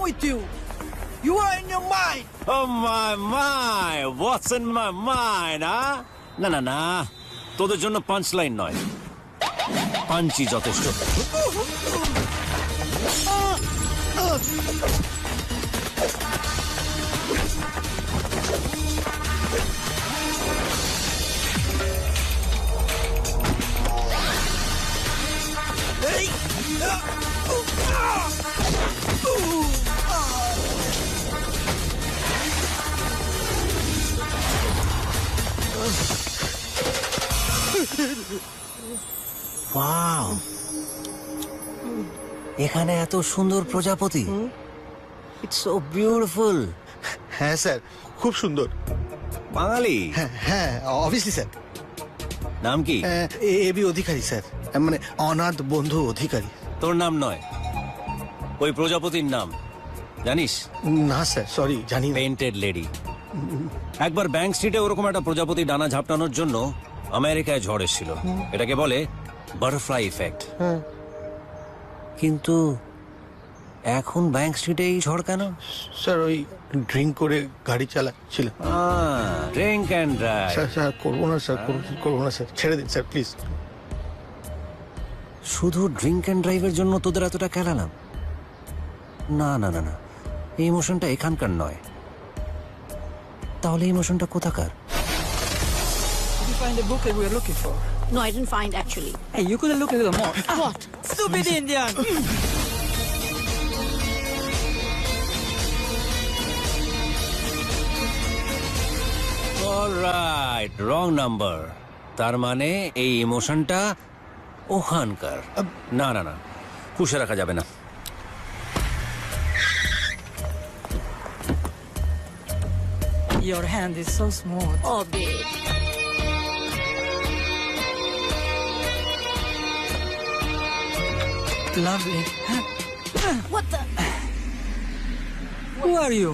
with you? You are in your mind. Oh my, what's in my mind, huh? না তোদের জন্য punch line নয়, পাঞ্চই যথেষ্ট। Wow, এখানে এত সুন্দর প্রজাপতি। It's so beautiful. হ্যাঁ স্যার, খুব সুন্দর। বাঙালি? হ্যাঁ অবভিয়াসলি স্যার। নাম কি? এবি অধিকারী স্যার, মানে অনাথ বন্ধু অধিকারী। তোর নাম নয়, ওই প্রজাপতির নাম জানিস? না স্যার, সরি, জানি না। Painted lady. একবার ব্যাংক স্ট্রিটে ওরকম একটা প্রজাপতি ডানা ঝাপটানোর জন্য আমেরিকায় ঝড় এসেছিল। এটাকে বলে বাটারফ্লাই ইফেক্ট। কিন্তু এখন ব্যাংক স্ট্রিটে এই ঝড় কেন? স্যার ওই ড্রিঙ্ক করে গাড়ি চালাচ্ছিল। Drink and drive. স্যার করবো না স্যার, করবো না স্যার, ছেড়ে দিন স্যার প্লিজ। শুধু ড্রিঙ্ক অ্যান্ড ড্রাইভের জন্য তোদের এতটা খেলালাম? না না না না, এই ইমোশনটা এখানকার নয়। তাহলে ইমোশনটা কোথাকার? Did you find the book that we were looking for? No, I didn't find actually. Hey, you could have looked at the mall. What? Stupid Indian! Alright, wrong number. তার মানে এই ইমোশনটা ওখানকার। না না না, পুষে রাখা যাবে না। Your hand is so smooth. Oh, babe. Lovely. What the? Who are you?